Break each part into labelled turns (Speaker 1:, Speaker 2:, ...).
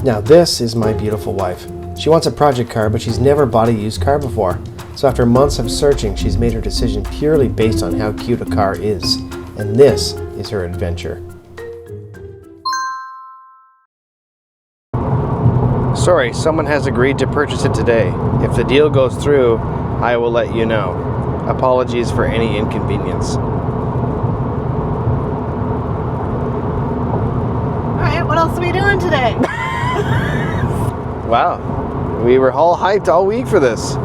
Speaker 1: Now this is my beautiful wife. She wants a project car, but she's never bought a used car before. So after months of searching, she's made her decision purely based on how cute a car is. And this is her adventure. Sorry, someone has agreed to purchase it today. If the deal goes through, I will let you know. Apologies for any inconvenience.
Speaker 2: Alright, what else are we doing today?
Speaker 1: Wow, we were all hyped all week for this.
Speaker 2: Yeah.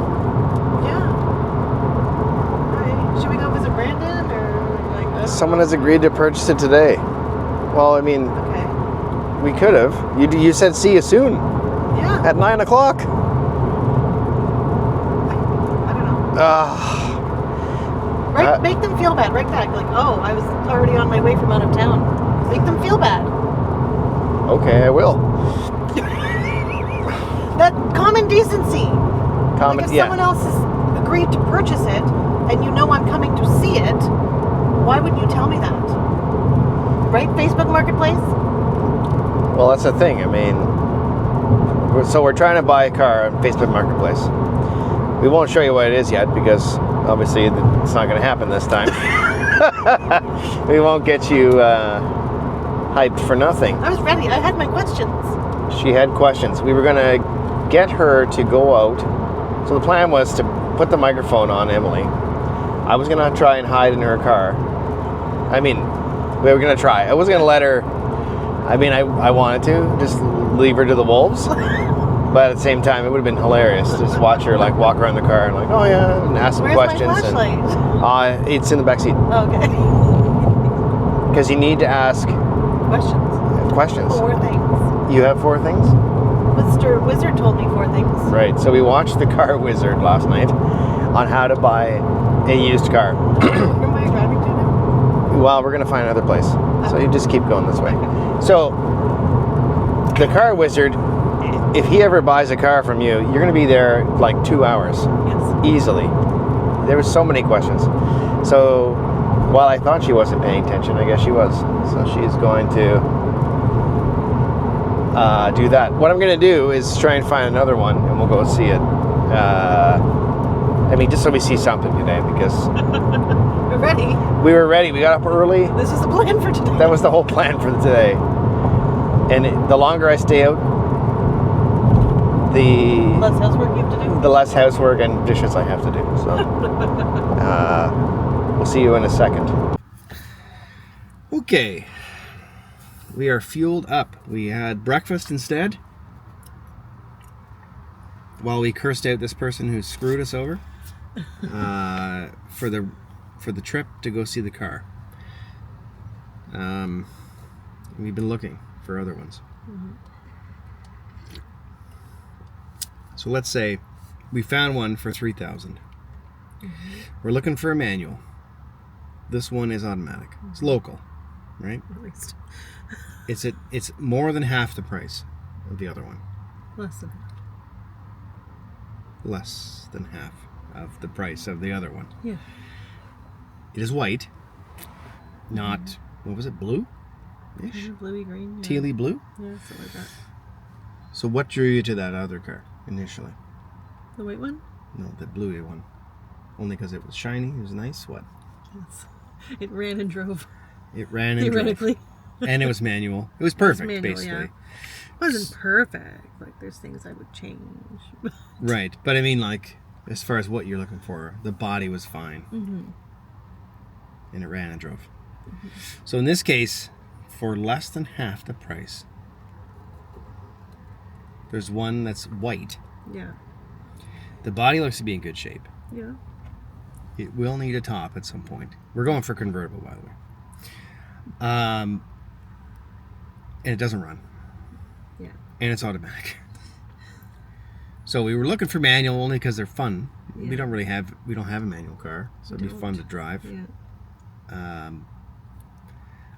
Speaker 2: Alright, should we go visit Brandon or like...
Speaker 1: Someone has agreed to purchase it today. Well, I mean,
Speaker 2: Okay.
Speaker 1: we could have. You said see you soon.
Speaker 2: Yeah.
Speaker 1: At 9 o'clock.
Speaker 2: I don't know. Make them feel bad. Right back. Like, oh, I was already on my way from out of town. Make them feel bad.
Speaker 1: Okay, I will.
Speaker 2: That common decency. Like if someone else has agreed to purchase it and you know I'm coming to see it, why would you tell me that? Right? Facebook Marketplace?
Speaker 1: Well, that's the thing. I mean, so we're trying to buy a car on Facebook Marketplace. We won't show you what it is yet because obviously it's not going to happen this time. We won't get you hyped for nothing.
Speaker 2: I was ready. I had my questions.
Speaker 1: She had questions. We were going to get her to go out. So the plan was to put the microphone on Emily. I was going to try and hide in her car. I mean, we were going to try. I wasn't going to let her... I mean, I wanted to just leave her to the wolves. But at the same time, it would have been hilarious to just watch her like walk around the car and like, oh yeah, and ask some questions.
Speaker 2: Where's my flashlight?
Speaker 1: It's in the back seat.
Speaker 2: Okay.
Speaker 1: Because you need to ask questions.
Speaker 2: 4 things.
Speaker 1: You have 4 things?
Speaker 2: Mr. Wizard told me 4 things.
Speaker 1: Right. So we watched The Car Wizard last night on how to buy a used car.
Speaker 2: Where am I driving to now?
Speaker 1: Well, we're going to find another place. So you just keep going this way. So The Car Wizard, if he ever buys a car from you, you're going to be there like 2 hours.
Speaker 2: Yes.
Speaker 1: Easily. There were so many questions. So while I thought she wasn't paying attention, I guess she was. So she's going to do that. What I'm going to do is try and find another one, and we'll go see it. I mean, just so we see something today, because...
Speaker 2: We're ready.
Speaker 1: We were ready. We got up early.
Speaker 2: This is the plan for today.
Speaker 1: That was the whole plan for today. And the longer I stay out, the
Speaker 2: less housework you have to do.
Speaker 1: The less housework and dishes I have to do. So we'll see you in a second. Okay. We are fueled up. We had breakfast instead, while we cursed out this person who screwed us over for the trip to go see the car. We've been looking for other ones. Mm-hmm. So let's say we found one for $3,000. Mm-hmm. We're looking for a manual. This one is automatic. Mm-hmm. It's local, right?
Speaker 2: At least.
Speaker 1: It's more than half the price of the other one.
Speaker 2: Less than half.
Speaker 1: Less than half of the price of the other one.
Speaker 2: Yeah.
Speaker 1: It is white. Not, what was it, blue?
Speaker 2: Kind of bluey green. Yeah.
Speaker 1: Tealy blue?
Speaker 2: Yeah, something like that.
Speaker 1: So what drew you to that other car initially?
Speaker 2: The white one?
Speaker 1: No, the bluey one. Only because it was shiny, it was nice, what?
Speaker 2: Yes. It ran and drove.
Speaker 1: It ran and
Speaker 2: theoretically.
Speaker 1: drove. And it was manual. It was perfect,
Speaker 2: manual,
Speaker 1: basically.
Speaker 2: Yeah. It wasn't perfect. Like, there's things I would change.
Speaker 1: Right. But I mean, like, as far as what you're looking for, the body was fine. Mm-hmm. And it ran and drove. Mm-hmm. So in this case, for less than half the price, there's one that's white.
Speaker 2: Yeah.
Speaker 1: The body looks to be in good shape.
Speaker 2: Yeah.
Speaker 1: It will need a top at some point. We're going for convertible, by the way. And it doesn't run.
Speaker 2: Yeah.
Speaker 1: And it's automatic. So we were looking for manual only because they're fun. Yeah. We don't have a manual car, so it'd be fun to drive.
Speaker 2: Yeah.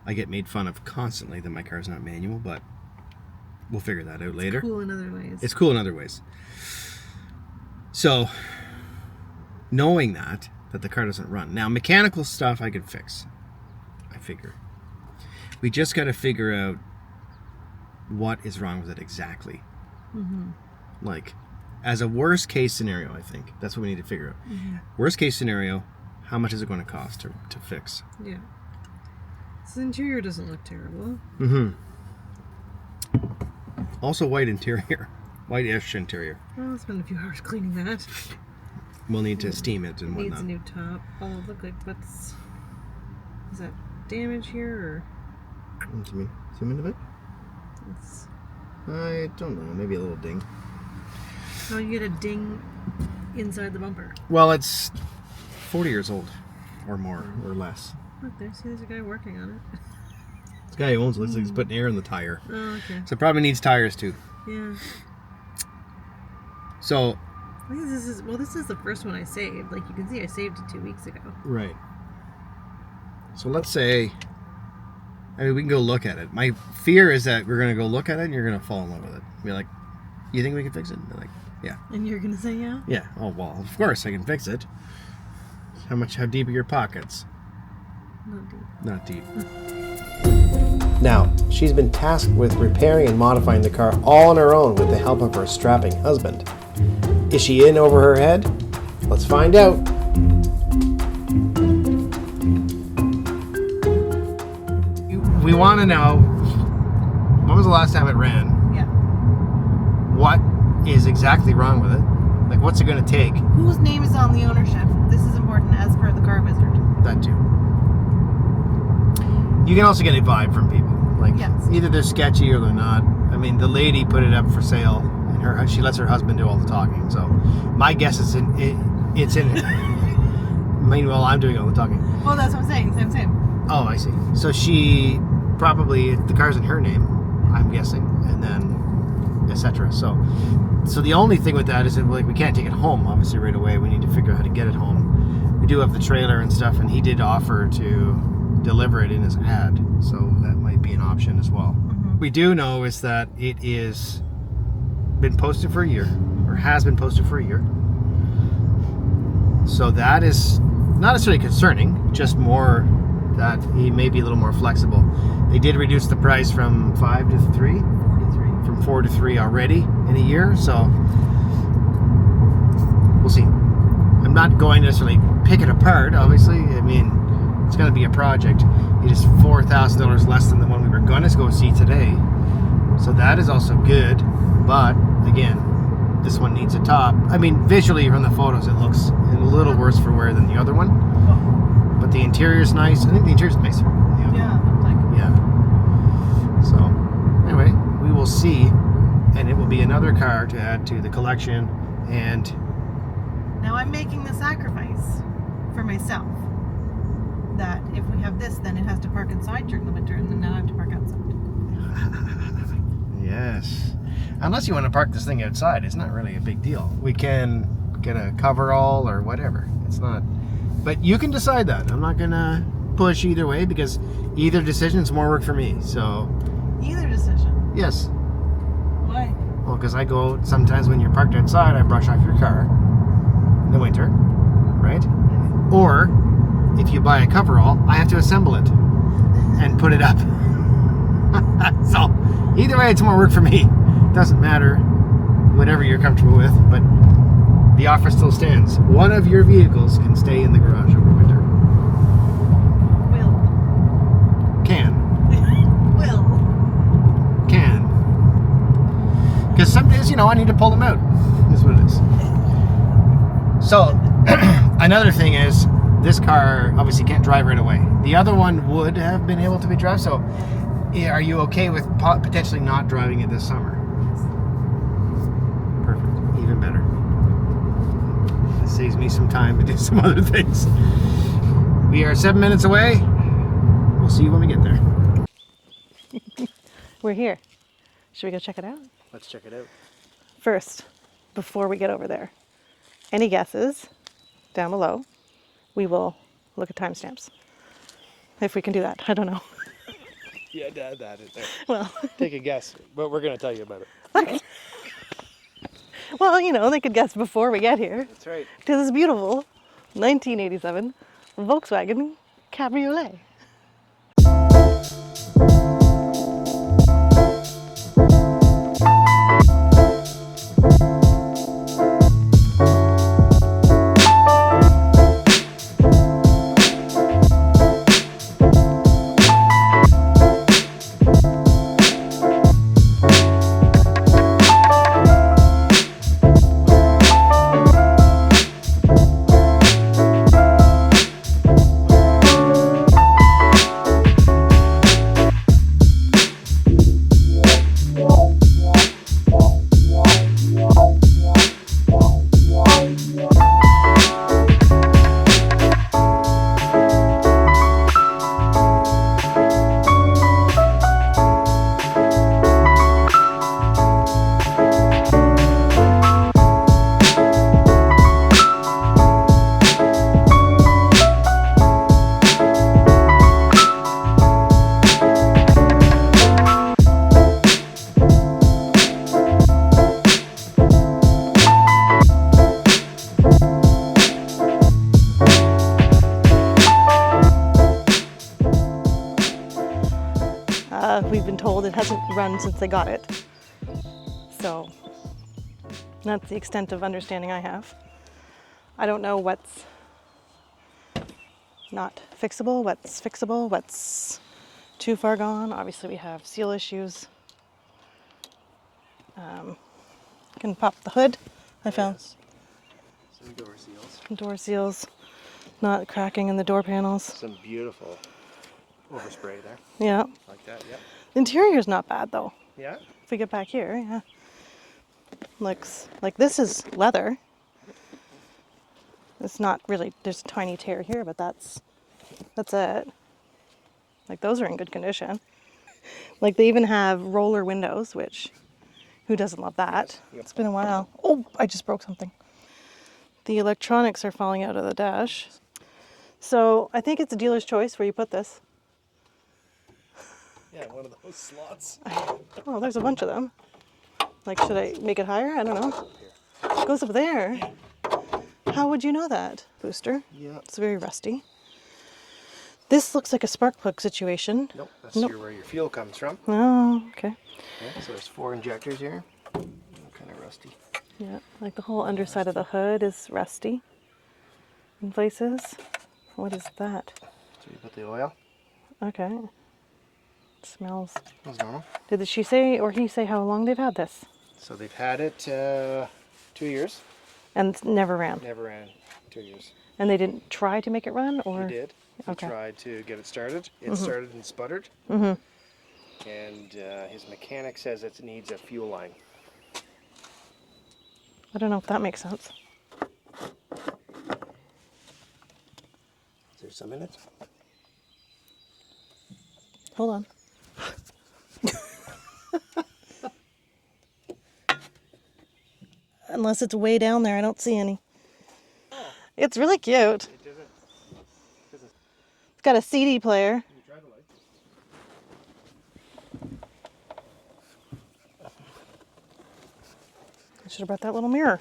Speaker 1: I get made fun of constantly that my car's not manual, but we'll figure that out later.
Speaker 2: It's cool in other ways.
Speaker 1: It's cool in other ways. So, knowing that the car doesn't run. Now, mechanical stuff I can fix, I figure. We just got to figure out what is wrong with it exactly. Like, as a worst case scenario, I think that's what we need to figure out. Worst case scenario, how much is it going to cost to fix?
Speaker 2: Yeah. So the interior doesn't look terrible.
Speaker 1: Also, white interior, white-ish interior.
Speaker 2: Well, I'll spend a few hours cleaning that.
Speaker 1: We'll need to steam it and
Speaker 2: Needs
Speaker 1: whatnot.
Speaker 2: a new top. Oh, look like is that damage here or?
Speaker 1: Can we zoom in a bit? I don't know. Maybe a little ding.
Speaker 2: Oh, you get a ding inside the bumper.
Speaker 1: Well, it's 40 years old, or more, or less.
Speaker 2: Look, there's a guy working on it.
Speaker 1: This guy who owns it looks like he's putting air in the tire.
Speaker 2: Oh, okay.
Speaker 1: So it probably needs tires too.
Speaker 2: Yeah.
Speaker 1: So.
Speaker 2: I think this is the first one I saved. Like you can see, I saved it 2 weeks ago.
Speaker 1: Right. So let's say, I mean, we can go look at it. My fear is that we're going to go look at it and you're going to fall in love with it. Be like, you think we can fix it? And they're like, yeah.
Speaker 2: And you're going to say yeah?
Speaker 1: Yeah. Oh, well, of course I can fix it. How deep are your pockets?
Speaker 2: Not deep.
Speaker 1: Not deep. Now, she's been tasked with repairing and modifying the car all on her own with the help of her strapping husband. Is she in over her head? Let's find out. We want to know, when was the last time it ran?
Speaker 2: Yeah.
Speaker 1: What is exactly wrong with it? Like, what's it going to take?
Speaker 2: Whose name is on the ownership? This is important as per the car wizard.
Speaker 1: That too. You can also get a vibe from people. Like,
Speaker 2: yes.
Speaker 1: Either they're sketchy or they're not. I mean, the lady put it up for sale, and she lets her husband do all the talking. So, my guess is it's in. Meanwhile, I'm doing all the talking.
Speaker 2: Well, that's what I'm saying. Same.
Speaker 1: Oh, I see. So she probably, the car's in her name, I'm guessing, and then etc. So the only thing with that is that, like, we can't take it home obviously right away. We need to figure out how to get it home. We do have the trailer and stuff, and he did offer to deliver it in his ad, so that might be an option as well. We do know is that it is been posted for a year, or has been posted for a year. So that is not necessarily concerning, just more that he may be a little more flexible. They did reduce the price from 5 to 3, from 4 to 3 already in a year, so we'll see. I'm not going to necessarily pick it apart, obviously. I mean, it's going to be a project. It is $4,000 less than the one we were going to go see today, so that is also good. But again, this one needs a top. I mean, visually from the photos, it looks a little worse for wear than the other one. But the interior's nice. I think the interior's nicer than the other one. Yeah. So, anyway, we will see. And it will be another car to add to the collection. And
Speaker 2: now I'm making the sacrifice for myself that if we have this, then it has to park inside during the winter, and then now I have to park outside.
Speaker 1: yes. Unless you want to park this thing outside, it's not really a big deal. We can get a coverall or whatever. It's not. But you can decide that. I'm not going to push either way because either decision is more work for me. So.
Speaker 2: Either decision?
Speaker 1: Yes.
Speaker 2: Why?
Speaker 1: Well, because I go, sometimes when you're parked outside, I brush off your car in the winter, right? Or if you buy a coverall, I have to assemble it and put it up. So either way, it's more work for me. Doesn't matter, whatever you're comfortable with, but the offer still stands. One of your vehicles can stay in the garage over winter.
Speaker 2: Will.
Speaker 1: Can.
Speaker 2: Will.
Speaker 1: Can. Because some days, I need to pull them out. Is what it is. So, another thing is, this car obviously can't drive right away. The other one would have been able to be driven, so are you okay with potentially not driving it this summer? Perfect. Even better. It saves me some time to do some other things. We are 7 minutes away. We'll see you when we get there.
Speaker 2: We're here. Should we go check it out?
Speaker 1: Let's check it out.
Speaker 2: First, before we get over there, any guesses down below? We will look at timestamps. If we can do that. I don't know.
Speaker 1: Yeah, that is there.
Speaker 2: Well,
Speaker 1: Take a guess, but we're going to tell you about it.
Speaker 2: okay. Well, they could guess before we get here.
Speaker 1: That's right.
Speaker 2: To this beautiful 1987 Volkswagen Cabriolet. we've been told it hasn't run since they got it. So that's the extent of understanding I have. I don't know what's not fixable, what's too far gone. Obviously we have seal issues. Can pop the hood. I found
Speaker 1: some door seals.
Speaker 2: door seals, not cracking in the door panels.
Speaker 1: Some beautiful overspray there.
Speaker 2: Yeah.
Speaker 1: Like that, yep.
Speaker 2: The interior's not bad though.
Speaker 1: Yeah?
Speaker 2: If we get back here, yeah. Looks like this is leather. It's not really, there's a tiny tear here, but that's it. Like those are in good condition. Like they even have roller windows, which who doesn't love that?
Speaker 1: Yep.
Speaker 2: It's been a while. Oh, I just broke something. The electronics are falling out of the dash. So I think it's a dealer's choice where you put this.
Speaker 1: Yeah, one of those slots.
Speaker 2: Oh, there's a bunch of them. Like, should I make it higher? I don't know. It goes up there. How would you know that? Booster.
Speaker 1: Yeah.
Speaker 2: It's very rusty. This looks like a spark plug situation.
Speaker 1: Nope, that's
Speaker 2: Nope.
Speaker 1: where your fuel comes from.
Speaker 2: Oh, okay.
Speaker 1: Okay, so there's 4 injectors here. Kind of rusty.
Speaker 2: Yeah, like the whole underside of the hood is rusty in places. What is that?
Speaker 1: So you put the oil.
Speaker 2: Okay. It smells.
Speaker 1: That's normal.
Speaker 2: Did she say or he say how long they've had this?
Speaker 1: So they've had it 2 years.
Speaker 2: And it's never ran.
Speaker 1: Never ran 2 years.
Speaker 2: And they didn't try to make it run, or
Speaker 1: He did. He
Speaker 2: Okay.
Speaker 1: tried to get it started. It started and sputtered.
Speaker 2: Mhm.
Speaker 1: And his mechanic says it needs a fuel line.
Speaker 2: I don't know if that makes sense.
Speaker 1: Is there some in it?
Speaker 2: Hold on. Unless it's way down there, I don't see any. It's really cute.
Speaker 1: It doesn't.
Speaker 2: It's got a CD player.
Speaker 1: Can you try the lights?
Speaker 2: I should have brought that little mirror.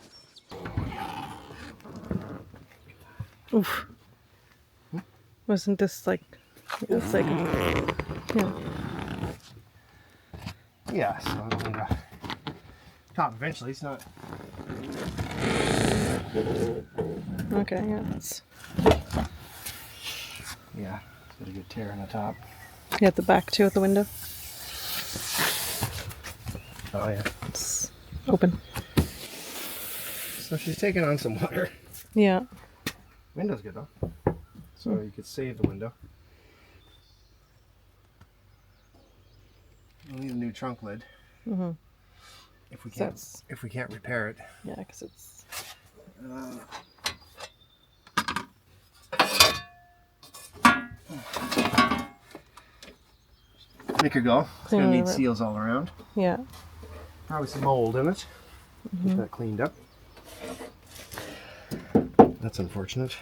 Speaker 2: Oof. Wasn't this like, it's like, yeah.
Speaker 1: Yeah, so it'll need a top eventually. It's not.
Speaker 2: Okay, yeah. It's,
Speaker 1: Yeah, it's got a good tear on the top.
Speaker 2: you at the back too at the window.
Speaker 1: Oh, yeah.
Speaker 2: It's open.
Speaker 1: So she's taking on some water.
Speaker 2: Yeah.
Speaker 1: Window's good though. So you could save the window. We'll need a new trunk lid.
Speaker 2: Mm-hmm.
Speaker 1: If we
Speaker 2: So
Speaker 1: can't,
Speaker 2: it's-
Speaker 1: if we can't repair it.
Speaker 2: Yeah, because it's,
Speaker 1: Make her go. It's gonna
Speaker 2: Clean
Speaker 1: need
Speaker 2: it up.
Speaker 1: seals all around.
Speaker 2: yeah.
Speaker 1: Probably some mold in it. Get that cleaned up. That's unfortunate.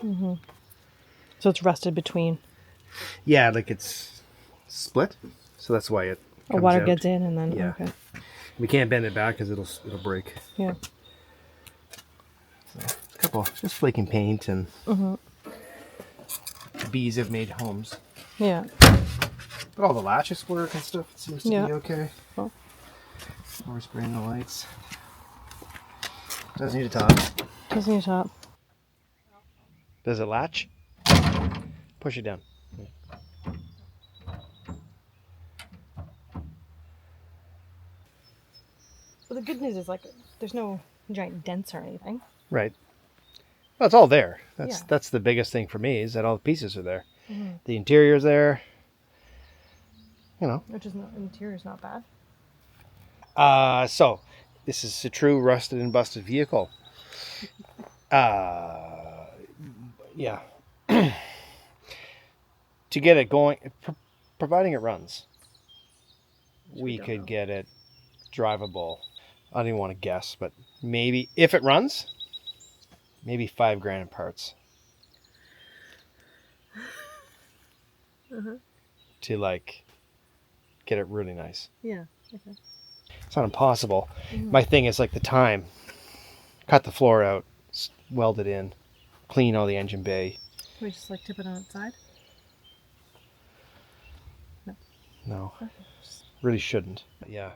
Speaker 2: So it's rusted between.
Speaker 1: Yeah, like it's split, so that's why it.
Speaker 2: Oh, water
Speaker 1: out.
Speaker 2: gets in and then,
Speaker 1: Yeah.
Speaker 2: okay.
Speaker 1: We can't bend it back because it'll break.
Speaker 2: Yeah.
Speaker 1: So, a couple just flaking paint and bees have made homes.
Speaker 2: Yeah.
Speaker 1: But all the latches work and stuff. It seems to
Speaker 2: Yeah.
Speaker 1: be okay.
Speaker 2: Well.
Speaker 1: We're spraying the lights. Does need a top.
Speaker 2: Doesn't need top.
Speaker 1: Does it latch? Push it down.
Speaker 2: But the good news is, like, there's no giant dents or anything.
Speaker 1: Right. Well, it's all there.
Speaker 2: Yeah.
Speaker 1: That's the biggest thing for me is that all the pieces are there. The interior's there. You know.
Speaker 2: Which is not, interior's not bad.
Speaker 1: So this is a true rusted and busted vehicle. Yeah. To get it going, providing it runs, we could get it drivable. I don't even want to guess, but maybe if it runs, maybe $5,000 in parts. To like get it really nice.
Speaker 2: Yeah. Okay.
Speaker 1: It's not impossible. My thing is like the time. Cut the floor out, weld it in, clean all the engine bay.
Speaker 2: Can we just like tip it on its side?
Speaker 1: No, No. Really shouldn't. But yeah.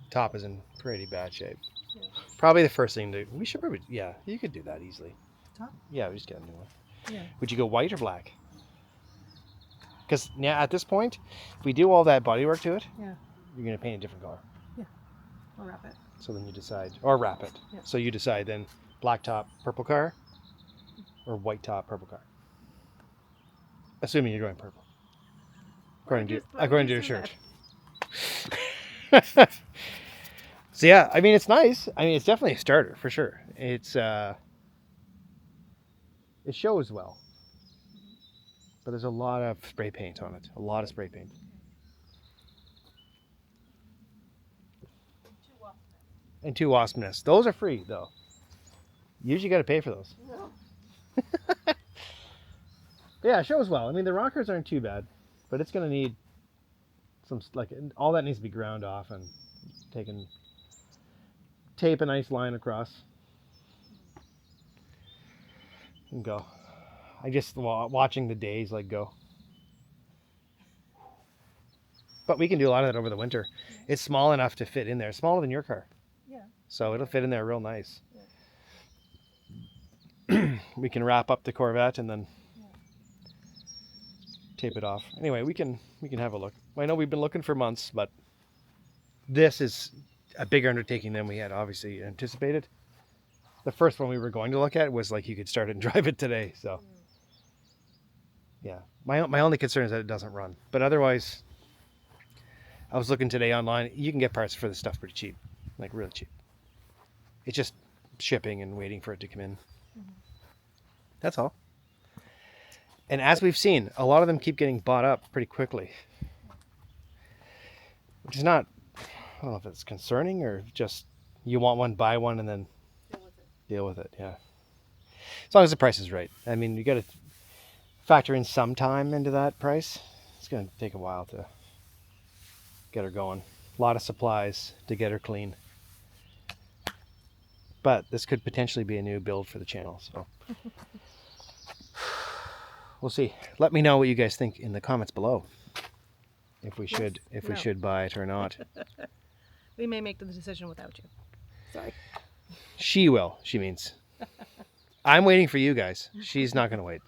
Speaker 1: Top is in pretty bad shape.
Speaker 2: Yeah.
Speaker 1: Probably the first thing we should probably, yeah, you could do that easily.
Speaker 2: Top?
Speaker 1: Yeah, we just get a new one.
Speaker 2: Yeah.
Speaker 1: Would you go white or black? Because yeah, at this point, if we do all that bodywork to it,
Speaker 2: Yeah.
Speaker 1: you're going to paint a different color.
Speaker 2: Yeah. I'll wrap it.
Speaker 1: So then you decide, or wrap it.
Speaker 2: Yeah.
Speaker 1: So you decide then black top, purple car, or white top, purple car. Assuming you're going purple. According to your shirt. So yeah, I mean, it's nice. I mean, it's definitely a starter for sure. It's it shows well, but there's a lot of spray paint on it. A lot of spray paint. And 2 wasp nests. Those are free though. Usually got to pay for those.
Speaker 2: No.
Speaker 1: Yeah, it shows well. I mean, the rockers aren't too bad, but it's gonna need some, like, all that needs to be ground off and taken. Tape a nice line across and go. I just watching the days like go. But we can do a lot of that over the winter. It's small enough to fit in there. Smaller than your car.
Speaker 2: Yeah.
Speaker 1: So it'll fit in there real nice. Yeah. We can wrap up the Corvette and then tape it off. Anyway, we can have a look. I know we've been looking for months, but this is a bigger undertaking than we had obviously anticipated. The first one we were going to look at was like you could start it and drive it today. So yeah, my only concern is that it doesn't run. But otherwise, I was looking today online. You can get parts for this stuff pretty cheap, like really cheap. It's just shipping and waiting for it to come in. Mm-hmm. That's all. And as we've seen, a lot of them keep getting bought up pretty quickly, which is not, I don't know if it's concerning or just you want one, buy one, and then deal with it. Yeah. As long as the price is right. I mean, you got to factor in some time into that price. It's going to take a while to get her going. A lot of supplies to get her clean. But this could potentially be a new build for the channel. So we'll see. Let me know what you guys think in the comments below. If we should buy it or not.
Speaker 2: We may make the decision without you. Sorry.
Speaker 1: She will, she means. I'm waiting for you guys. She's not going to wait.